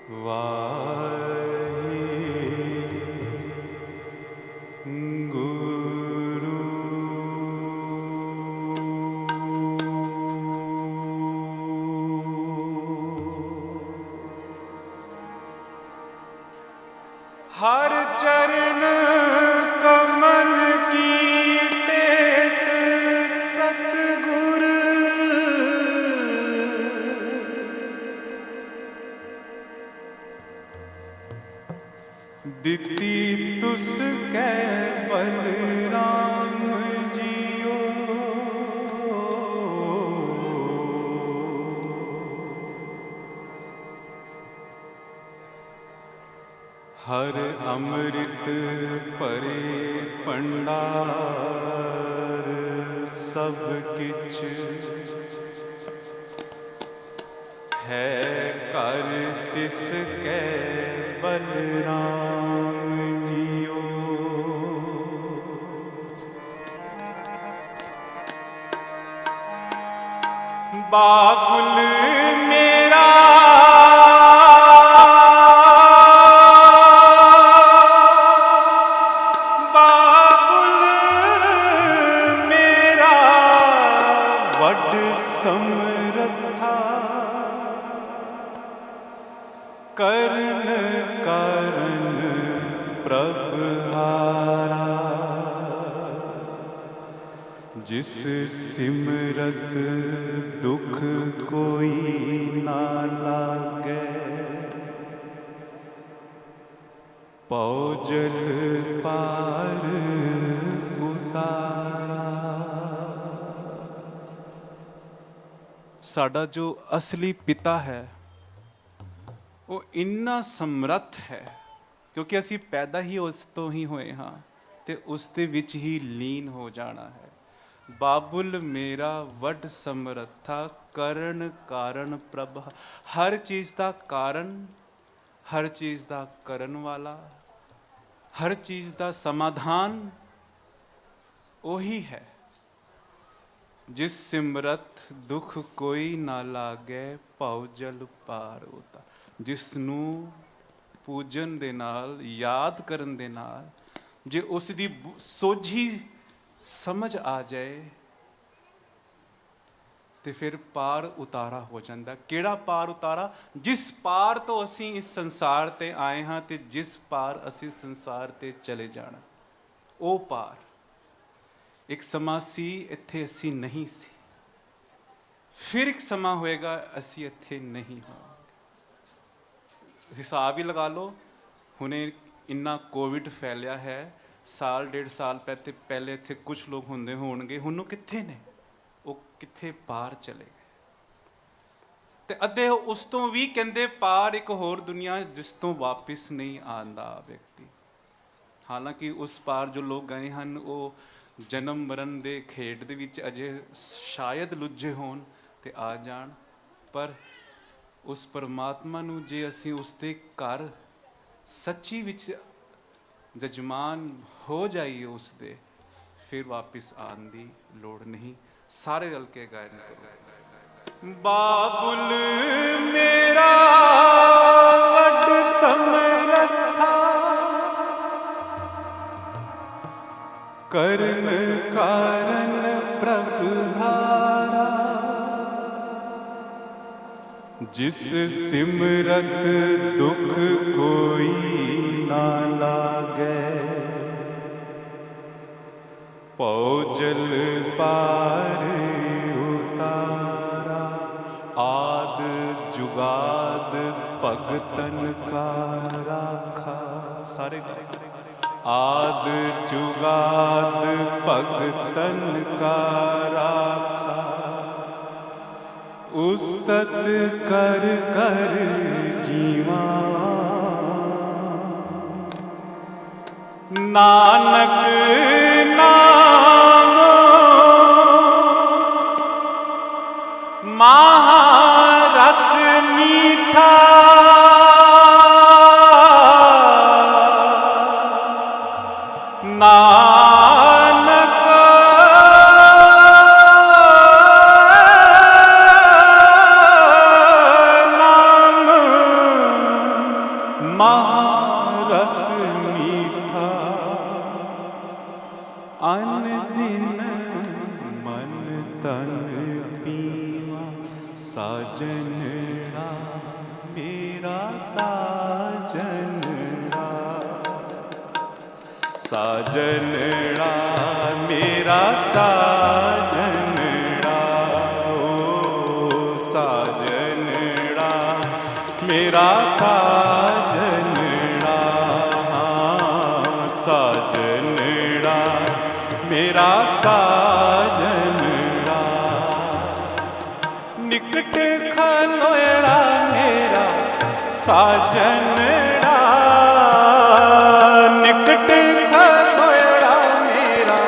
वाहिगुरु। हर चरण कमल की टेक सतगुर दिती तुस कै बलराम जियो। हर अमृत परे भंडार सब किछ है कर तिस कै बलराम जियो। बाबुल मेरा वड समरथा करन कारण प्रभहारा। जिस सिमरत दुख कोई ना लागे पौ जल पार उतारा। साडा जो असली पिता है वो इन्ना समर्थ है क्योंकि असी पैदा ही उस तो ही होए हाँ ते उस दे विच ही लीन हो जाना है। बाबुल मेरा वड समरथा करण कारण प्रभ। हर चीज़ का कारण, हर चीज़ का करन वाला, हर चीज़ का समाधान वही है। जिस सिमरत दुख कोई ना लागे पाओ जल पार होता। जिसनू पूजन दे नाल याद करन दे नाल जे उस दी सोझी समझ आ जाए तो फिर पार उतारा हो जाता। केड़ा पार उतारा? जिस पार तो असी इस संसार ते आए हाँ ते जिस पार असी संसार ते चले जाना वो पार। एक समा सी इत्थे असी नहीं सी, फिर एक समा होएगा असी इत्थे नहीं होंगे। हिसाब ही लगा लो, हुणे इन्ना कोविड फैलिया है, साल डेढ़ साल पहले इत्थे कुछ लोग होंदे होणगे, हुण कित्थे ने? वो कित्थे पार चले गए। ते अद्धे उस तो भी कहंदे पार एक होर दुनिया जिस तो वापिस नहीं आंदा व्यक्ति। हालांकि उस पार जो लोग गए हैं वो जन्म मरण दे खेड दे विच अजे शायद लुझे होण ते आ जाण, पर उस परमात्मा नू जे असी उसदे घर सच्ची विच जजमान हो जाइए उसदे, फिर वापिस आन दी लोड़ नहीं। सारे रल के गायन करो। बाबुल मेरा वड समरथा करन कारण प्रभहारा। जिस सिमरत दुख कोई ना लागे पौ जल पार उतारा। आद जुगाद भगतन का राखा। सारे आद जुगाद भगतन का राखा। उस्तत कर कर जीवा नानक नाम महारस मीठा। नानक नाम साजनड़ा मेरा साजनड़ा, साजनड़ा मेरा साजनड़ा, ओ साजनड़ा मेरा साजनड़ा, साजनड़ा मेरा साजनड़ा, निकट खलोड़ा मेरा साजनड़ा, निकट खलोड़ा मेरा,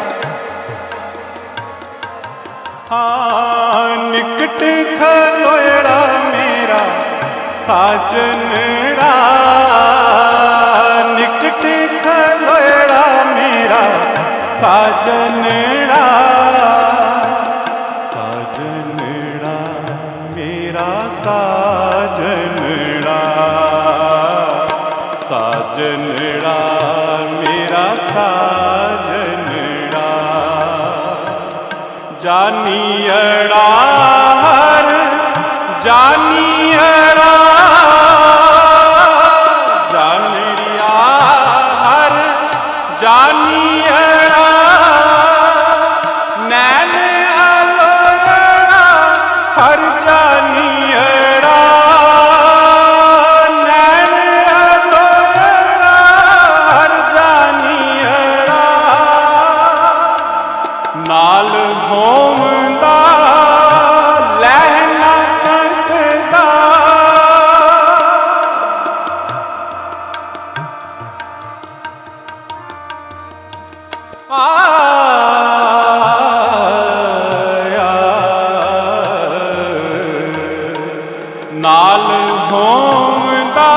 हाँ निकट खलोड़ा मेरा साजनड़ा, निकट खलोड़ा मेरा साजनड़ा, साजनड़ा मेरा साजनड़ा, साजनड़ा मेरा साजनड़ा, जानियड़ा हर जानियड़ा, जानिया हर जानियड़ा, नैन अलोड़ा हर जानियड़ा, नैन अलोड़ा हर जानियड़ा, नाल होमदा लहना संगदा, नाल होमदा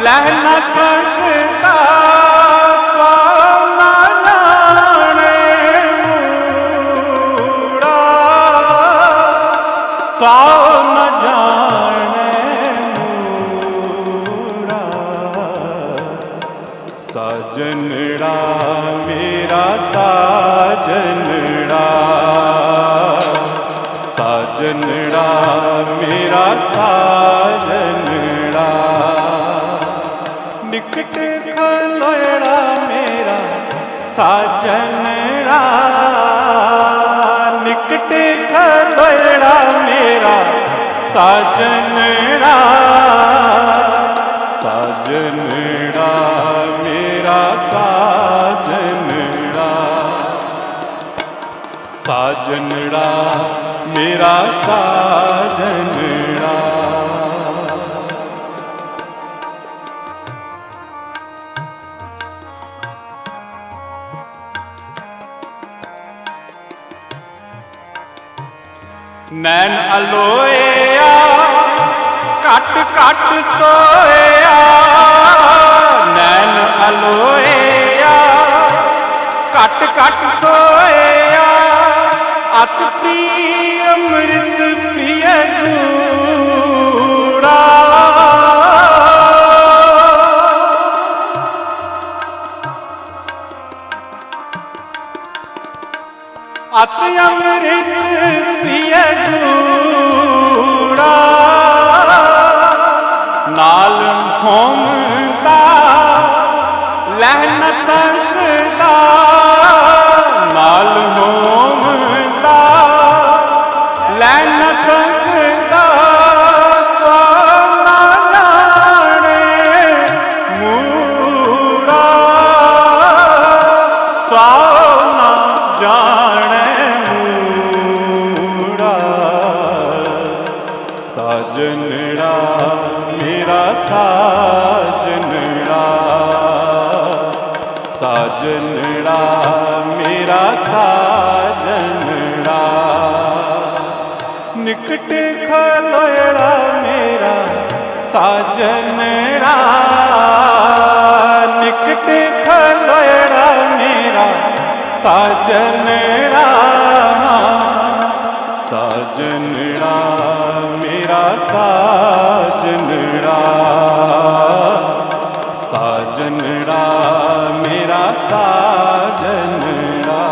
लहना संगदा, स्वाना जाने मूड़ा, स्वाना जाने मूड़ा, साजनड़ा मेरा साजनड़ा, साजनड़ा मेरा साजनड़ा, निकट खलोड़ा मेरा साजनड़ा, निकट खलोड़ा मेरा साजनड़ा, साजनड़ा मेरा साजनड़ा, साजनड़ा मेरा साजनड़ा, नैन अलोया कट कट सोया, नैन अलोया कट कट सोया, अत प्रिय अमृत प्रिय गूढ़ा, अत अमृत प्रिय गूढ़ा, नाल होमदा लहन संगदा, नाल होमदा लहन संगदा, स्वाना जाने मूड़ा, स्वाना जाने मूड़ा, साजनड़ा मेरा साजनड़ा, साजनड़ा मेरा साजनड़ा, निकट खलोड़ा मेरा साजनड़ा, निकट खलोड़ा मेरा साजनड़ा, साजनड़ा मेरा साजनड़ा, साजनड़ा मेरा साजनड़ा,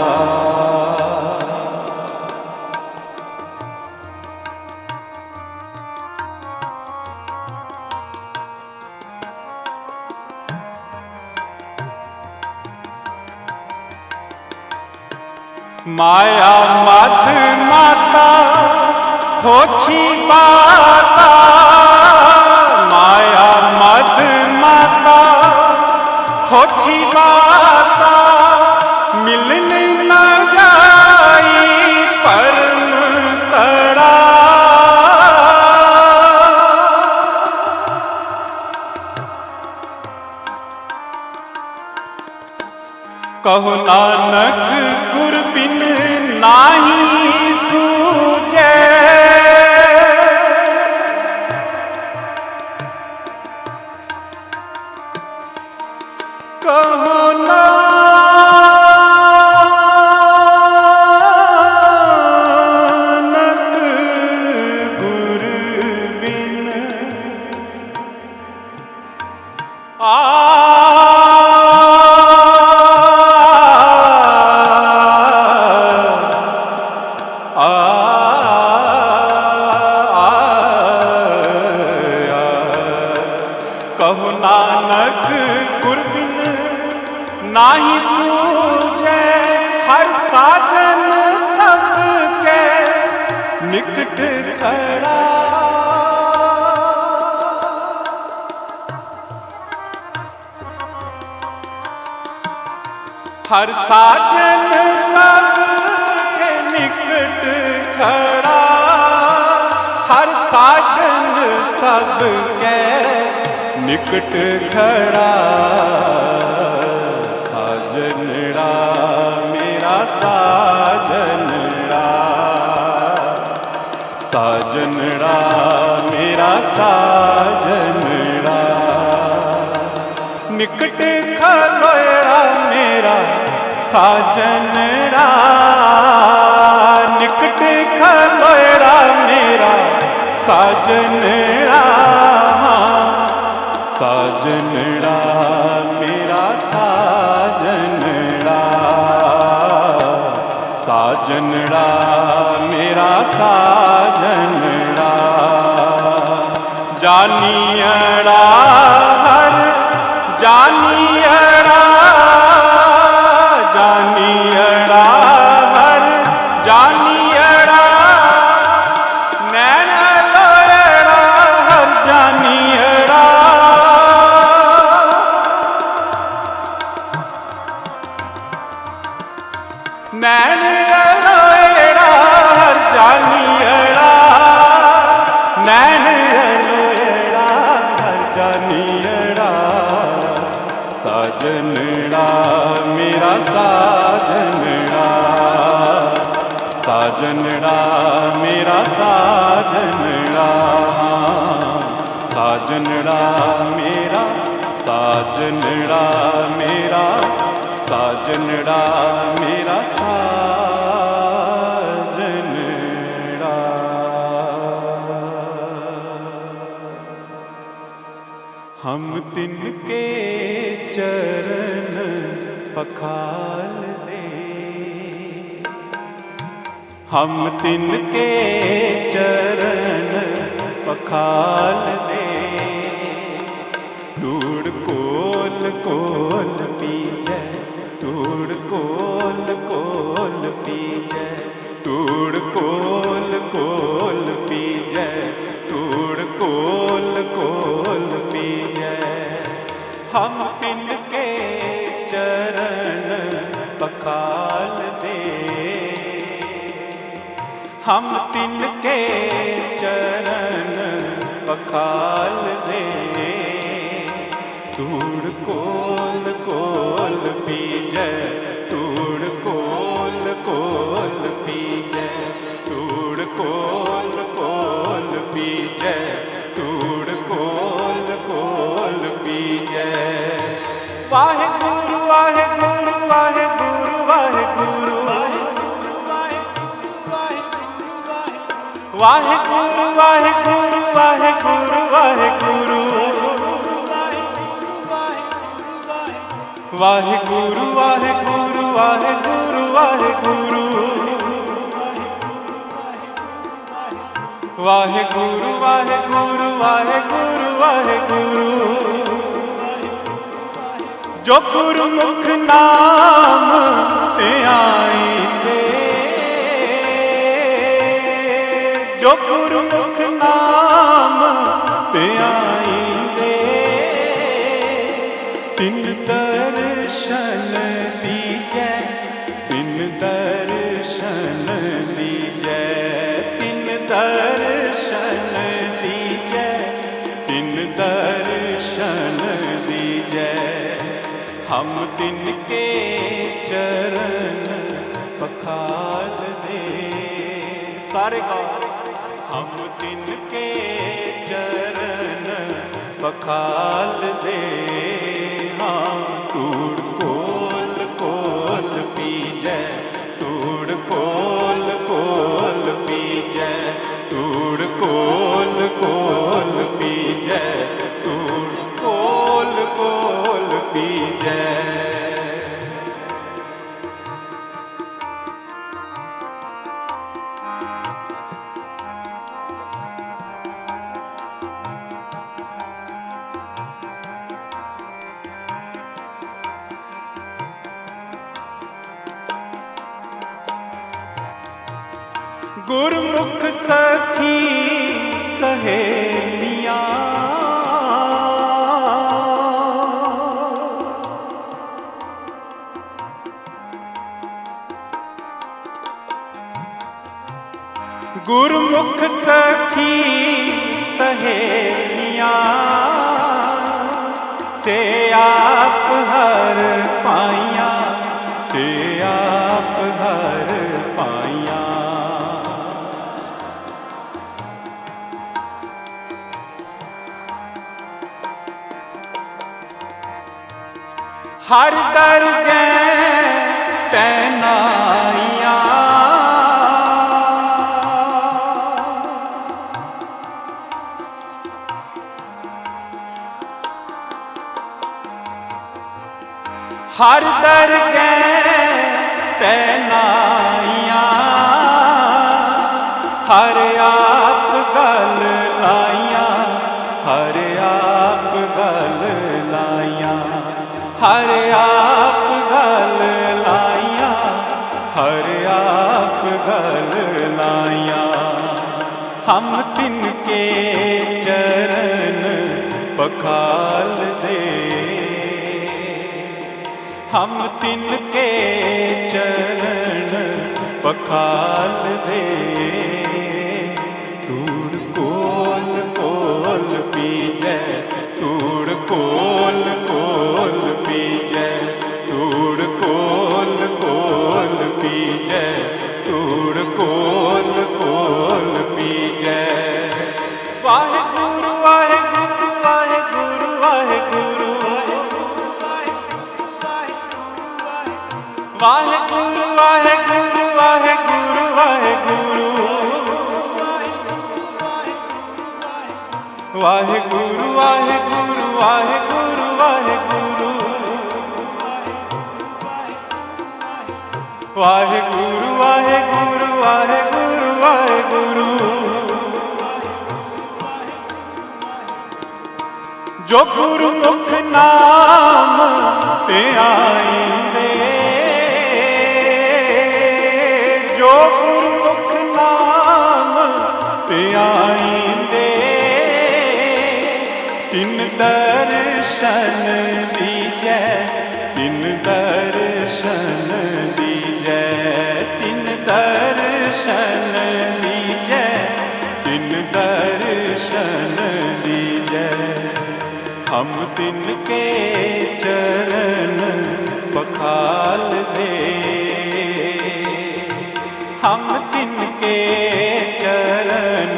माया मद माता होछी बाता, माया मद माता होछी बाता, मिलन न जाई परम तड़ा। कहो नानक गुर बिन नाही सूझे, कहो नानक गुर बिन कहो नानक गुर बिन नाही सूझे, हर साधन सबके निकट खड़ा। हर साधन सबके निकट खड़ा, हर साधन सबके निकट खड़ा। साजनड़ा मेरा साजनड़ा, साजनड़ा मेरा साजनड़ा, निकट खलोड़ा मेरा साजनड़ा, निकट खलोड़ा मेरा साजनड़ा। साजनड़ा मेरा साजनड़ा, साजनड़ा मेरा साजनड़ा, जानियड़ा हर जानियड़ा, जानियड़ा हर जानियड़ा, नैन लोयड़ा हर जानियड़ा, नैन लोयड़ा हर जानियड़ा, नैन लोयड़ा हर जानियड़ा। साजनड़ा मेरा साजनड़ा, साजनड़ा मेरा साजनड़ा, साजनड़ा मेरा साजनड़ा मेरा साजनड़ा मेरा साजनड़ा। हम तिनके चरण पखाल दे, हम तिनके चरण पखाल दे, धूड़ कोल कोल पीजै, धूड़ कोल कोल पीजै, धूड़ कोल कोल पीजै, धूड़ कोल कोल पीजै। हम तिनके चरण पखाल दे, हम तिनके चरण पखाल दे, धूड़ कोल कोल पीजै, धूड़ कोल कोल पीजै, धूड़ कोल कोल पीजै, धूड़ कोल कोल पीजै। वाहेगुरु वाहेगुरु वाहेगुरु वाहेगुरु वाहेगुरु वाहेगुरु वाहेगुरु वाहेगुरु वाहेगुरु वाहेगुरु वाहेगुरु वाहेगुरु वाहेगुरु वाहेगुरु वाहेगुरु वाहेगुरु। जो गुरुमुख नाम ते आई ते जो गुरमुख नाम ध्याईंदे तिन दर्शन दीजै तिन दर्शन दीजै तिन दर्शन दीजै तिन दर्शन दीजै हम तिनके चरण पखाल दे सारे गाओ हम तिनके चरण पखाल दे हाँ तूड़ कोल कोल पीजै तूड़ कोल कोल पीजै तूड़ कोल कोल पीजै तूड़ कोल कोल पीजै गुरमुख सखी सहेलियां गुरमुख सखी सहेलियां से आप हर पाइयां से आप हर पाइयां हर दरगह तैनाइयां हर दरगह तैनाइयां हर आप गल लाइयां हर आप गल लाइयां हर आप गल लाइयां हर आप गल लाइयां हम तिनके चरण पखाल दे हम तिनके चरण पखाल दे तूड़ कोल कोल पीजै तूड़ कोल कोल पीजै तूड़ कोल कोल पीजै तूड़ कोल कोल पीजै वाहेगुरु वाहेगुरु वाहेगुरु वाहेगुरु वाहेगुरु वाहेगुरु वाहेगुरु वाहेगुरु वाहेगुरु वाहेगुरु वाहेगुरु वाहेगुरु वाहेगुरु वाहेगुरु वाहेगुरु वाहेगुरु जो गुरमुख नाम ध्याईंदे जो गुरमुख नाम ध्याईंदे तिन दर्शन दीजै तिन दर्शन दीजै तिन दर्शन दीजै तिन दर्शन दीजै हम तिनके चरण पखाल दे हम तिनके चरण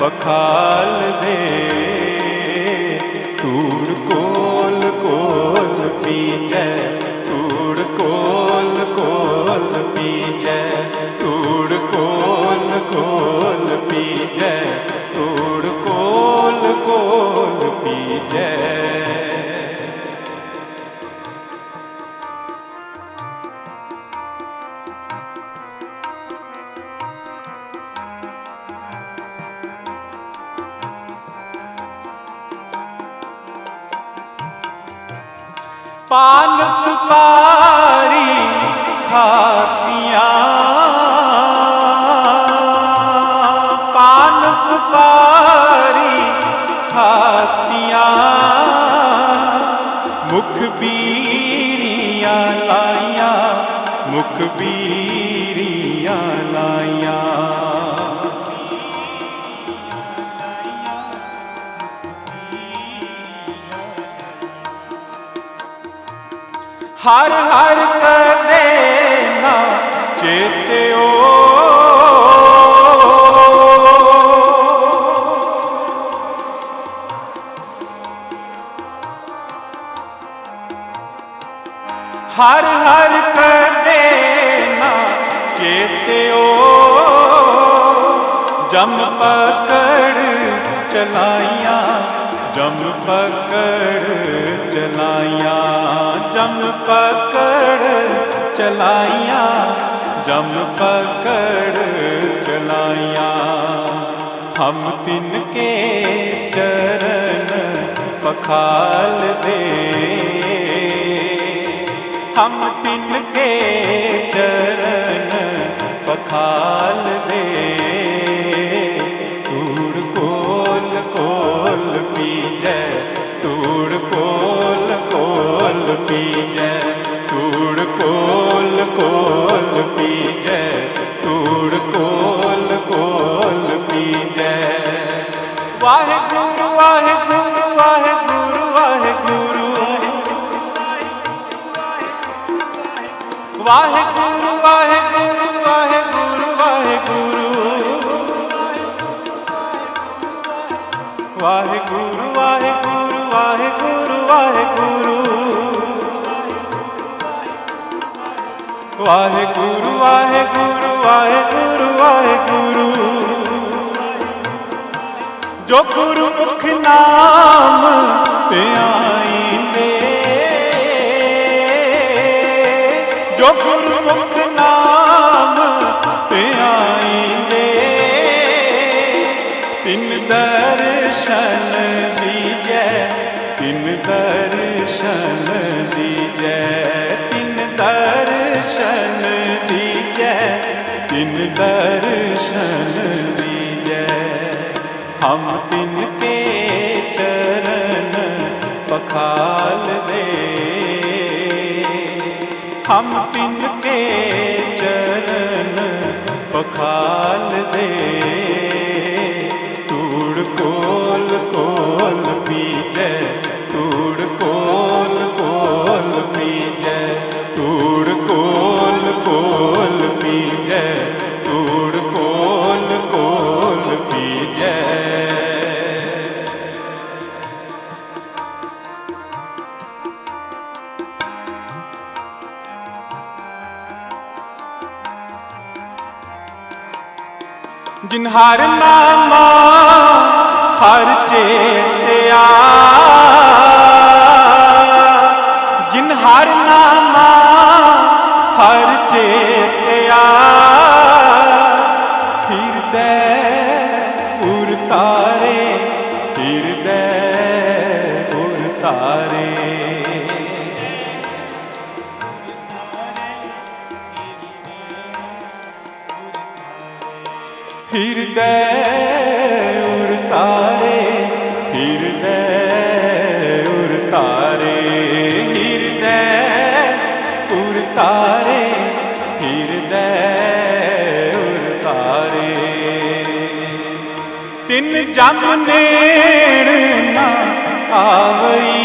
पखाल दे तूड़ कोल कोल पीजै तूड़ कोल कोल पीजै तूड़ कोल कोल पीजै तूड़ कोल कोल पीजै पान सुपारी खातियां सुपारी खातियां मुख बीरियां लाइया मुख बीरियां लाइया हर हर कदे ना चेत्यो हर हर कदे ना चेत्यो जम पकड़ चलाइया जम पकड़ चलाइया जम पकड़ चलाइया जम पकड़ चलाइया हम तिनके चरण पखाल दे हम तिनके चरण पखाल दे तूड़ कोल कोल पीजै तूड़ कोल कोल पीजै तूड़ कोल कोल पीजै तूड़ कोल कोल पीजै वाहेगुरु वाहेगुरु वाहेगुरु वाहेगुरु वाहेगुरु वाहेगुरु वाहेगुरु वाहेगुरु वाहेगुरु वाहेगुरु वाहेगुरु वाहेगुरु वाहेगुरु वाहेगुरु वाहेगुरु वाहेगुरु जो गुरु मुख नाम ते आईंदे जो गुरु मुख नाम ते आईंदे तिन दर्शन दीजै तिन दर्शन दीजै तिन दर्शन दीजै तिन दर्शन दीजै हम तिनके चरण पखाल दे हम तिनके चरण पखाल दे तूड़ कोल कोल पीजै तूड़ कोल कोल पीजै तूड़ कोल कोल पीजै तूड़ कोल कोल पीजै जिन हर नामा हर चेत्या जिन हर नामा हर चेत्या हृदय उर तारे हृदय उर तारे हृदय उर तारे हृदय उर तारे हृदय उर तारे हृदय उर तारे तिन जम नेड़ ना आवई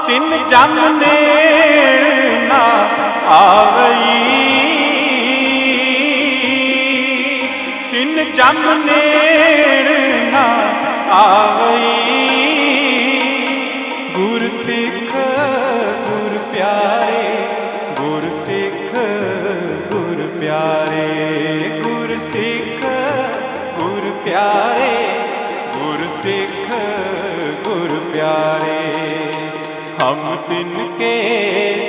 तिन जम नेड़ ना आवई तिन जम नेड़ ना आवई गुर सिख गुर प्यारे गुर सिख गुर प्यारे गुर सिख गुर प्यारे गुर सिख गुर प्यारे हम तिनके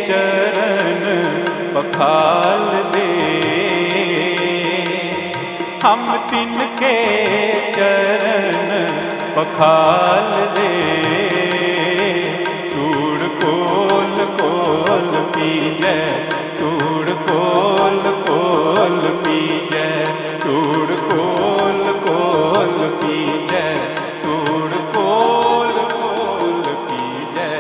चरण पखाल दे हम तिनके चरण पखाल दे पीजै, तूड़ कोल कोल पीजै, तूड़ कोल कोल पीजै, तूड़ कोल कोल पीजै।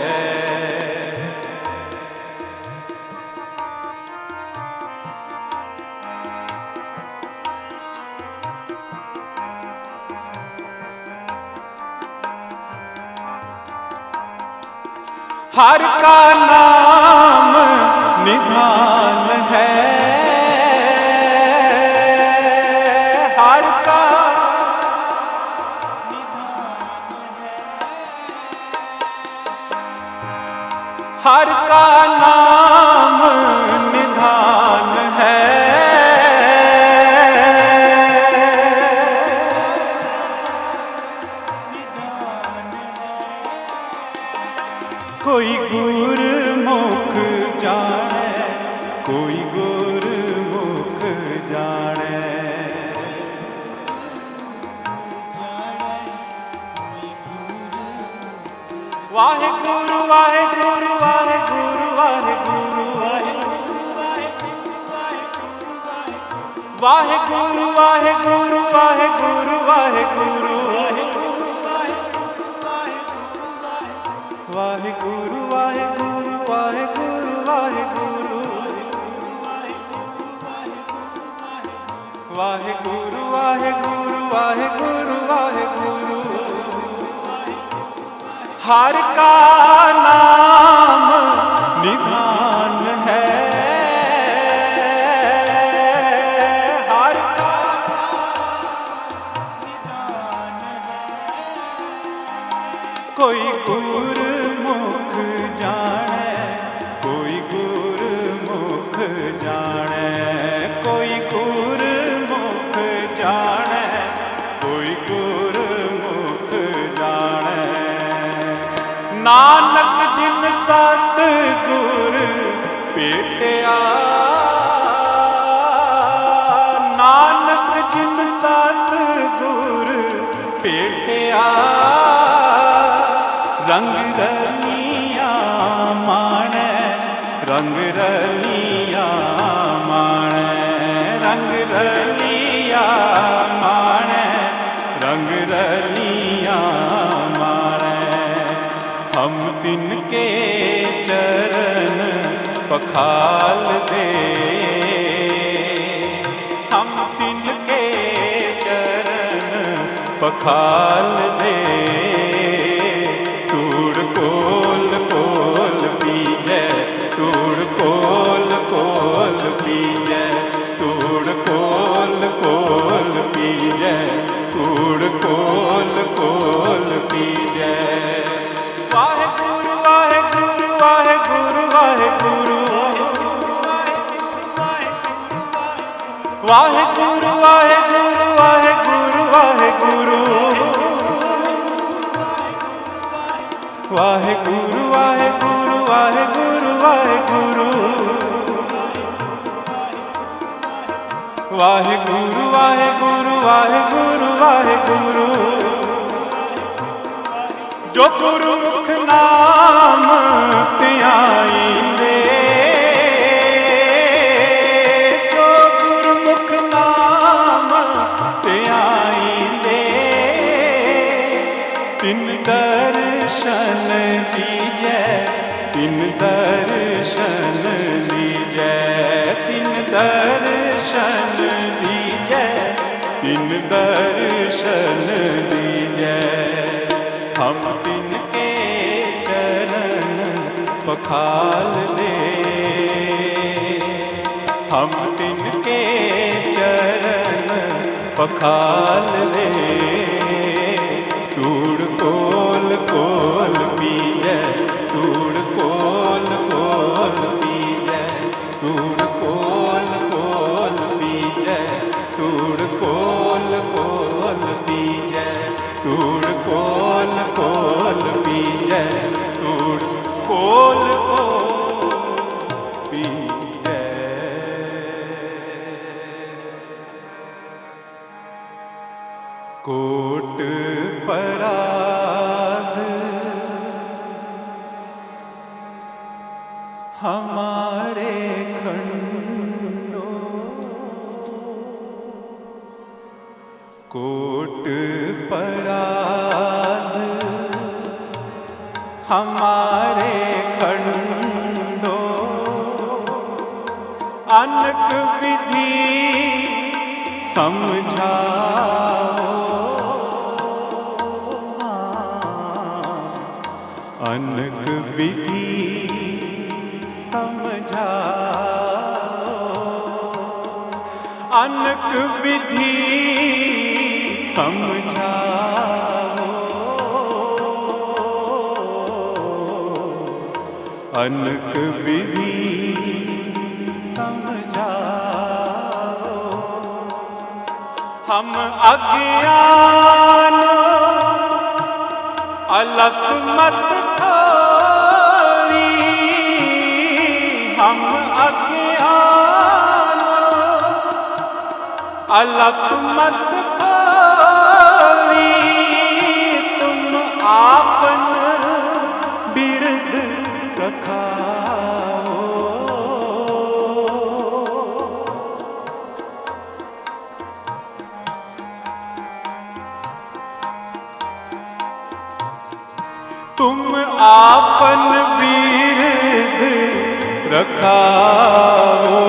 हर का नाम निधान है, हर का निधान है, हर का नाम निधान है। कोई गुरमुख जाने, कोई गुरमुख जाने, वाहेगुरु वाहेगुरु वाहेगुरु वाहेगुरु वाहेगुरु वाहेगुरु वाहेगुरु वाहेगुरु वाहेगुरु वाहेगुरु वाहेगुरु वाहेगुरु वाहेगुरु वाहेगुरु वाहेगुरु वाहेगुरु। हर का नाम निधान है, हर का निधान है। कोई गुरमुख जाने, कोई गुरमुख जाने, कोई गुरमुख जाने, कोई गुरमुख जाने। नानक जिन सतगुर भेटिया, नानक जिन सतगुर भेटिया, रंग रलिया माणै, रंग रलिया माणै, रंग रलिया माणै, रंग रलिया माणै। हम तिनके चरण पखाल दे, हम तिनके चरण पखाल दे। तूड़ कोल कोल पीजै, तूड़ कोल कोल पीजै, तूड़ कोल कोल पीजै, तूड़ कोल कोल पीजै। वाहेगुरु वाहेगुरु वाहेगुरु वाहेगुरु वाहेगुरु वाहेगुरु वाहेगुरु वाहेगुरु वाहेगुरु वाहेगुरु वाहेगुरु वाहेगुरु वाहेगुरु वाहेगुरु वाहेगुरु वाहेगुरु। जो गुरुमुख नाम ध्याईंदे, जो गुरुमुख नाम ध्याईंदे, तिन दर्शन दीजै, तिन दर्शन दीजै, तिन दर्शन दीजै, तिन दर्शन दीजै। हम तिनके चरण पखाल दे, हम तिनके चरण पखाल दे। तूड़ कोल कोल पीजै, तूड़ कोल कोल पीजै, तूड़ कोल कोल पीजै, तूड़ कोल कोल पीजै, तूड़ कोल कोल पीजै, तूड़ कोल कोल पीजै। को हमारे खंडो कोट पराध, हमारे खंडो अनक विधि समझाओ, अनक विधि समझाओ, अनक विधि समझाओ, अनक विधि समझाओ। हम अज्ञान अलख मत थारी, हम अज्ञान अलख मत थारी, तुम आपन बिरद रखाओ। तुम आपन बिरद रखाओ,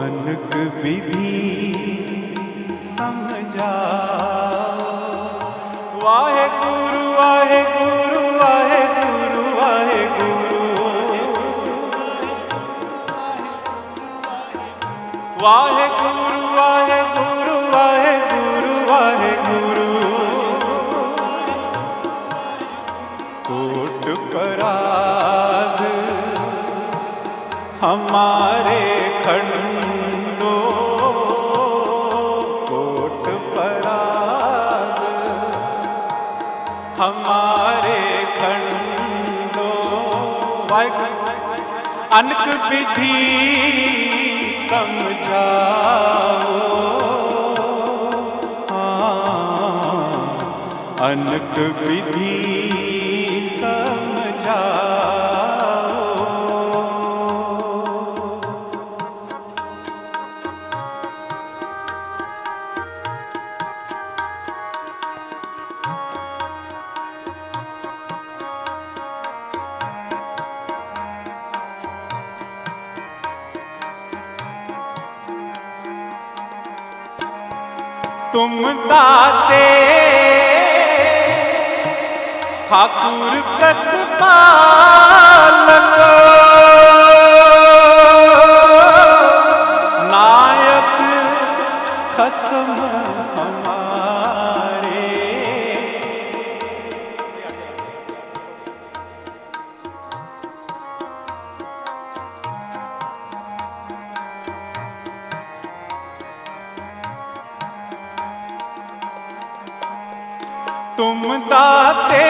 अनक विधि समझाओ। वाहे गुरु वाहे गुरु वाहे गुरु वाहे गुरु, वाहे गुरु वाहे गुरु वाहे गुरु वाहे गुरु। कोट पराध हमारे खंडो, कोट पराध हमारे खंडो। अनक विधि समझाओ, अनक विधि समझाओ। तुम दाते ठाकुर प्रतिपालक, नायक खसम हमारे। तुम दाते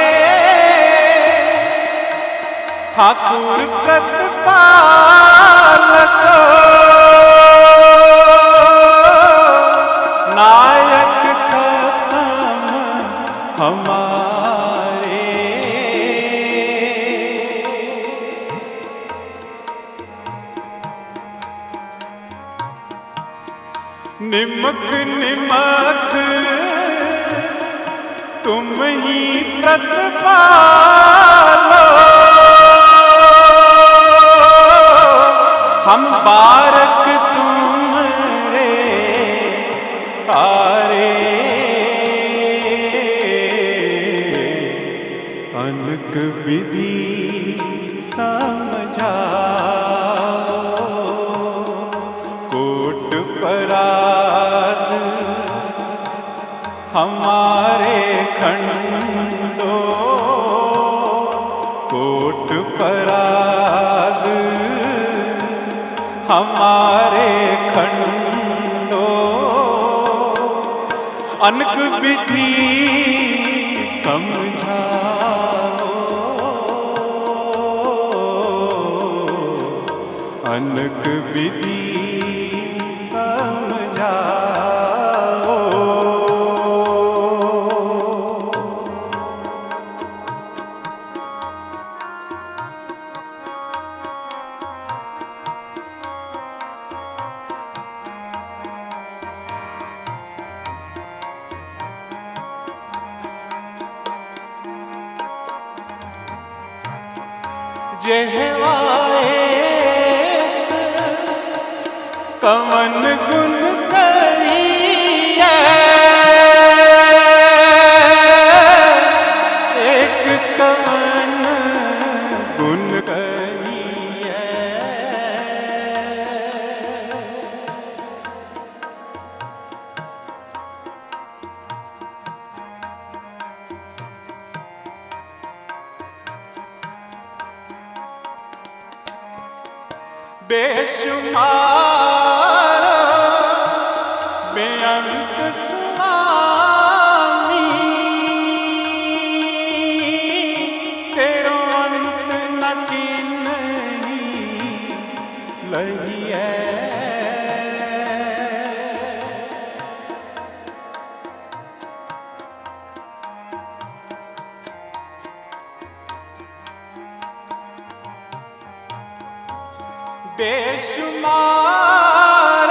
ठाकुर प्रतिपालक, नायक खसम हमारे। निमक निमक तुम ही प्रतिपालो, हम बारक तुम रे तारे। अनक विधि समझाओ, कोट पराध हमारे खंडो, कोट पराध हमारे खंडो। अनक विधि समझाओ, अनक विधि समझाओ। जहवाए कवन गुण करिए, एक कवन गुण करिए। बेशुमार बेअंत स्वामी, तेरो अंत न किन्हीं लहिए। बेशुमार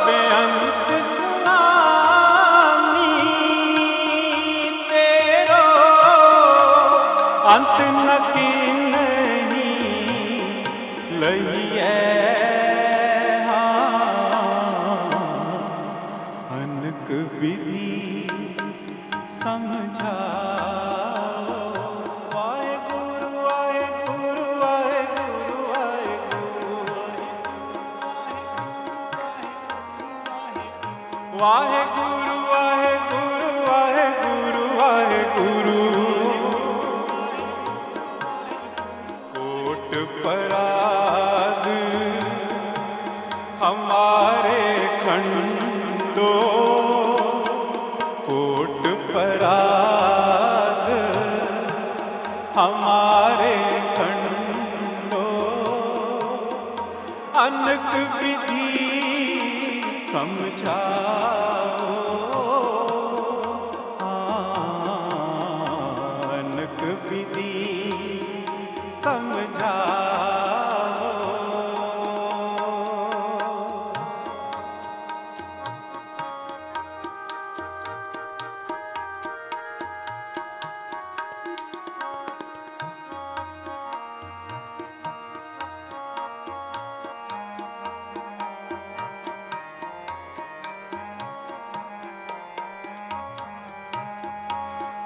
बेअंत स्वामी, तेरो अंत न किन्हीं लहिए। अनक विधि समझाओ, वाहेगुरु वाहेगुरु वाहेगुरु वाहेगुरु वाहेगुरु वाहेगुरु वाहेगुरु। कोट पराग हमारे खंडो, कोट पराग हमारे खंडो। अनक विधि समझाओ, अनक विधि समझाओ।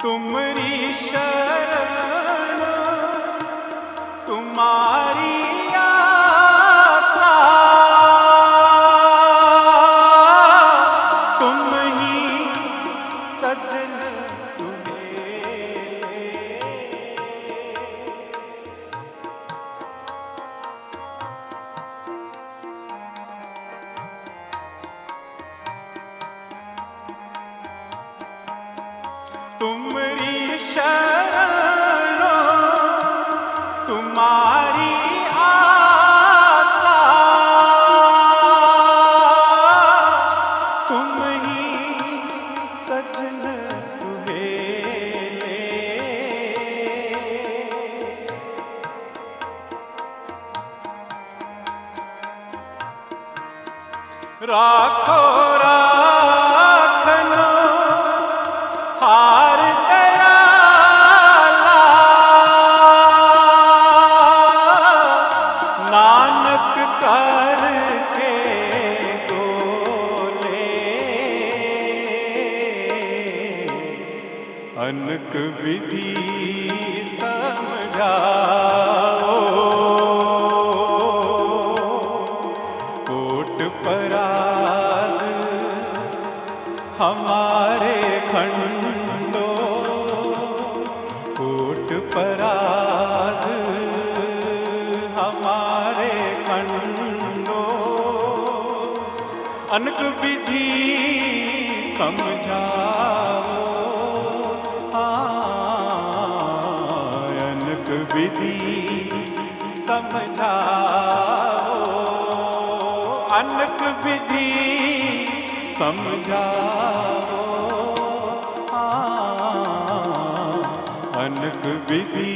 तुमरी शरण तुम्हारी आसा, तुम ही सजन सुहेले। तुमरी शरण तुम्हारी आसा, तुम ही सजन सुहेले। राखो राखनो हार दयाला, नानक करके बोले। अनक विधि समझाओ, कोट पराग हमारे खंडो, कोट पराग हमारे खंडो। अनक विधि समझाओ, अनक विधि समझाओ, अनक विधि समझाओ। अनक विधि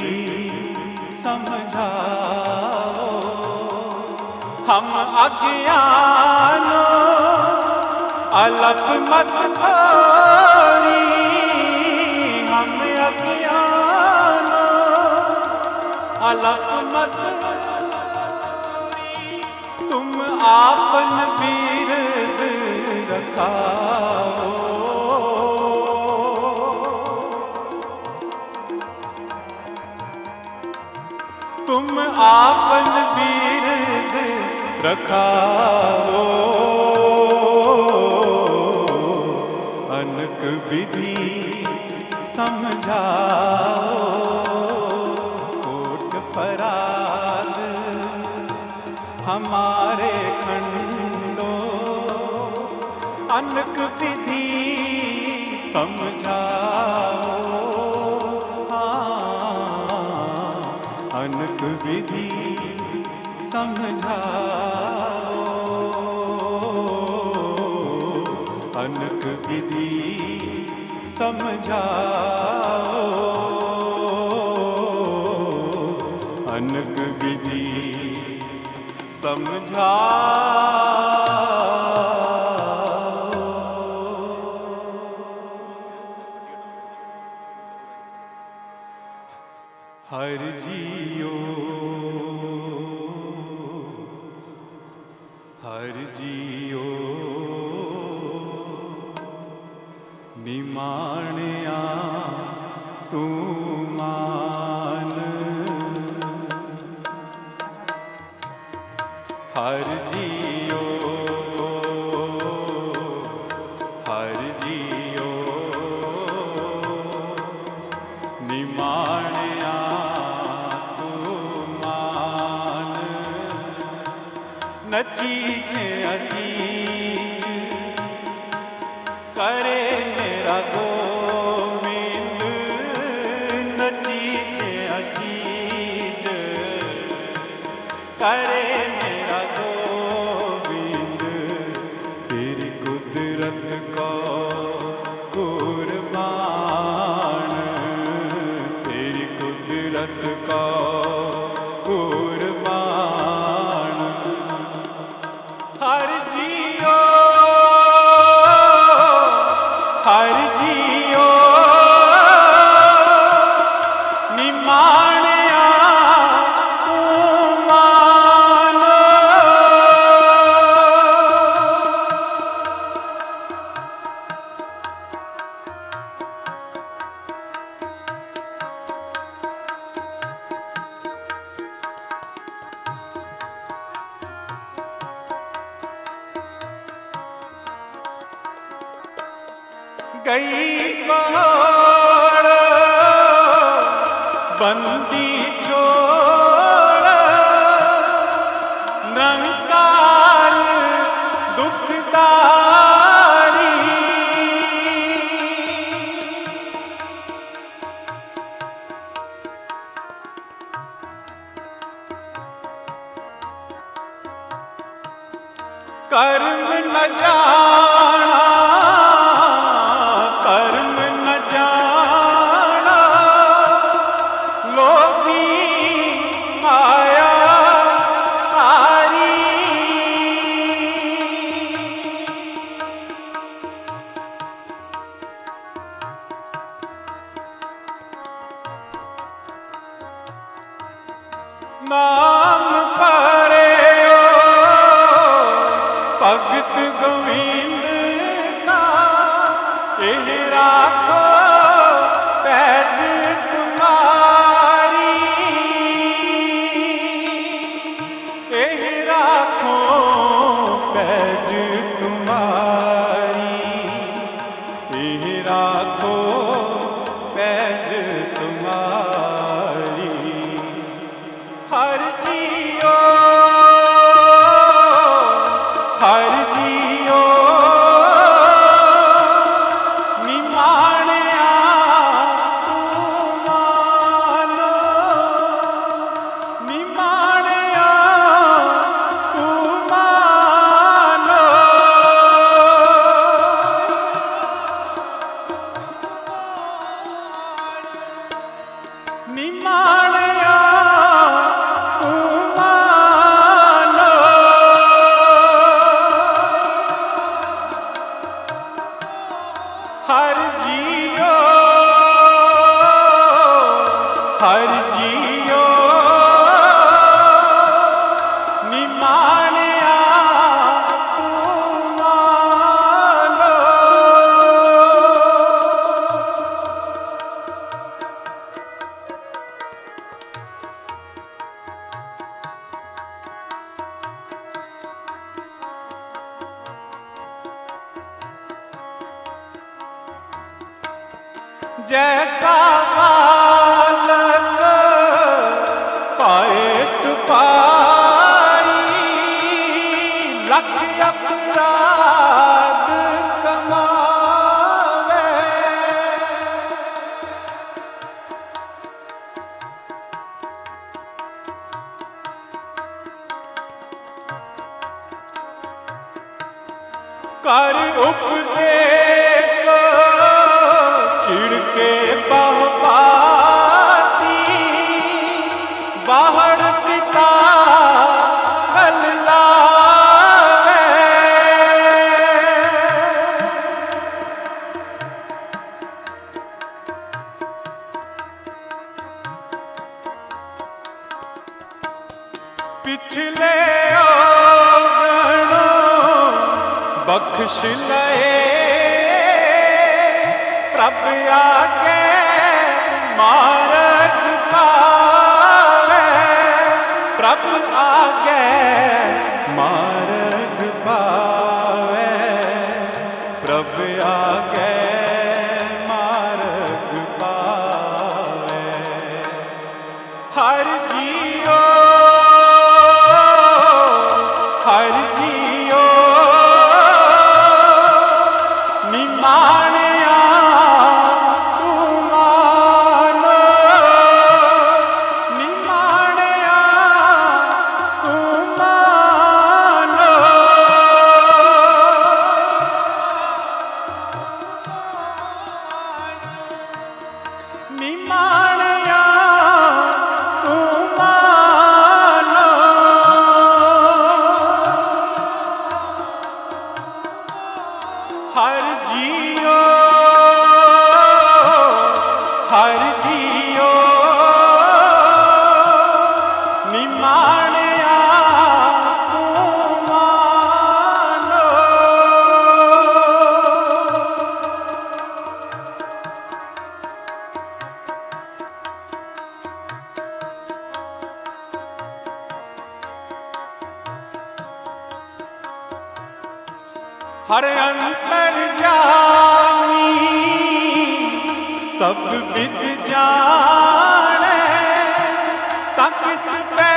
समझाओ। हम अज्ञानो अलप मत थोड़ी, हम अज्ञानो अलग मत तुम आपन बिरद रखाओ। तुम आपन बिरद रखाओ। अनक विधि समझाओ। कोट पराध हमारे खंडो। अनक विधि समझाओ। हाँ, अनक विधि समझाओ। अनक विधि समझाओ। अनक विधि समझाओ। हर जियो हर जियो निमाणिया तू मान। हर जियो हर जियो निमाणिया तू मान। नचीज अचीज करे मेरा गोविंद। नचीज अचीज करे मेरा गोविंद। तेरी कुदरत को कुर्बान। तेरी कुदरत को कुर्बान। हर जियो हर जियो निमाणिया तू मान। गई पहाड़ बंदी छोड़। निरंकार दुखदारी। कर्म न जाना कर्म न जाना। लोभी माया कारी। नाम परे भगत गोविंद का। एह राखो पैज तुम्हारी। एह राखो पैज तुम्हारी। एह राखो पैज तुम्हारी। हर जियो हर जियो निमाणिया तू मान। निमाणिया तू मान। निमाणिया तू मान। हर जियो हर जियो जैसा बालक पाए सुपाई, लख अपराध कमावे। कर उपदेश चिड़के बहुपाती, बाहर पिता कल लावे। पिछले बख्श लए प्रभ आगे मार्ग पावे, प्रभ आगे मार्ग पावे, प्रभ आगे मार्ग पावे। हर जियो हर जियो निमाणिया तू मानो, निमाणिया तू मानो। निमाणिया तू मानो। हर जियो हर जियो निमाणिया तू मानो। हर अंतर्यामी सब विद जाने, तक किस पे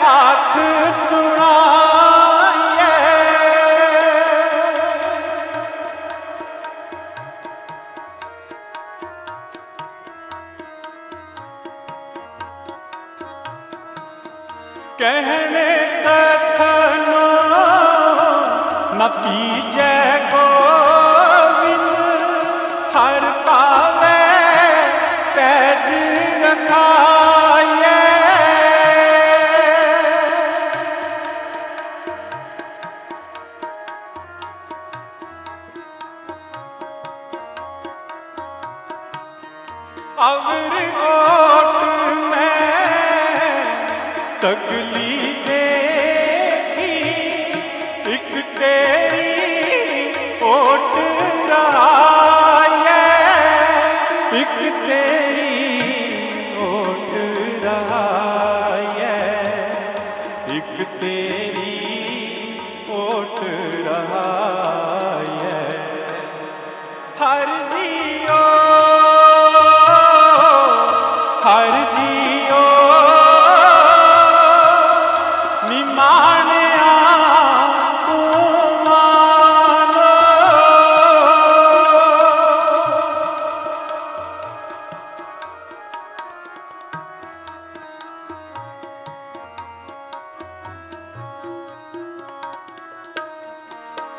हाथ सुनाइए। कहने कथनो न कीजे गोविंद, हर पावे पैज रखाए। अवर ओट में सगली देखी, एक तेरी ओट रहाए, एक तेरी ओट रहाए, एक तेरी ओट रहाए। हर जियो हर जियो निमाणिया तू मानो।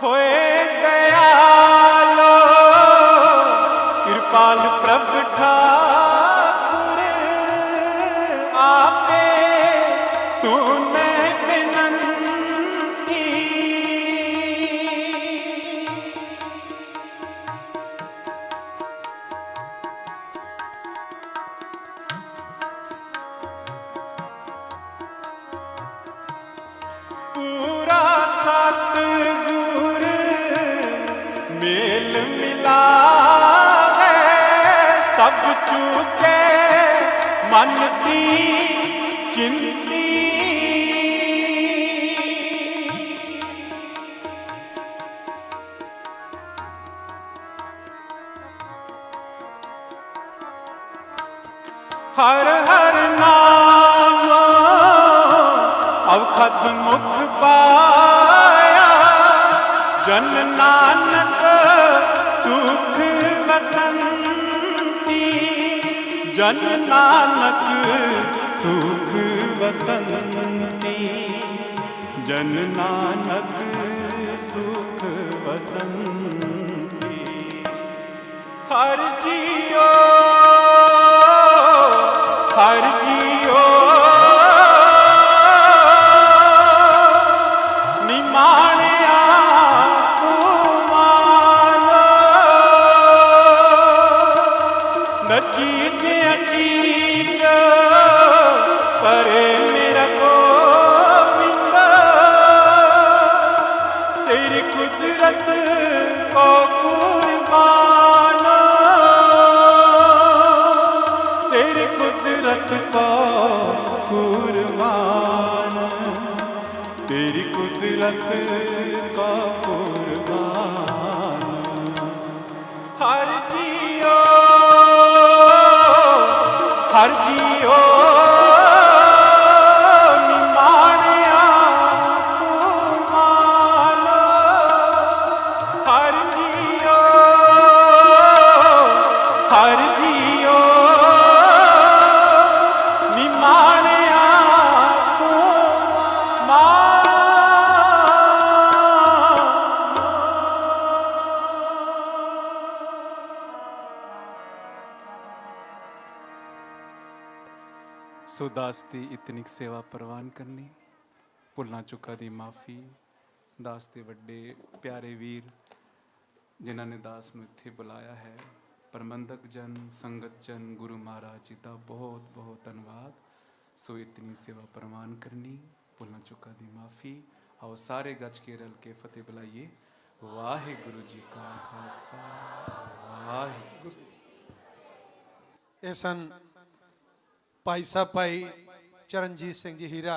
होए दयालो कृपाल प्रभ ठाकुर, आपे सुने विनंती। पूरा सतगुर मेल मिलावे, सब चूके मन की चिंती। हर हर नाम अवखद मुख पाया, जन नानक सुख वसंती, जन नानक सुख वसंती, जन नानक सुख वसंती। हर जियो हर जियो निमाणिया तू मानो, नचीज अचीज परे मेरा गोविंद, तेरी कुदरत को कुर्बान, तेरी कुदरत को कुर्बान, तेरी कुदरत को कुर्बान। हर जियो हर जियो निमाणिया तू मानो, हर जियो हर जियो निमाणिया तू मानो। सो दास दी इतनी सेवा प्रवान करनी, भुलना चुका दी माफ़ी। दास दे वड्डे प्यारे वीर जिन्हों ने दास नूं इत्थे बुलाया है, प्रबंधक जन, संगत जन, गुरु महाराज जी का बहुत बहुत धन्यवाद। सो इतनी सेवा प्रवान करनी, भुलना चुका दी माफ़ी। आओ सारे गज के रल के फतेह बुलाइए। वाहिगुरु जी का खालसा, वाहिगुरु। ਇਹ ਸਨ ਭਾਈ ਸਾਹਿਬ ਭਾਈ ਚਰਨਜੀਤ ਸਿੰਘ ਜੀ ਹੀਰਾ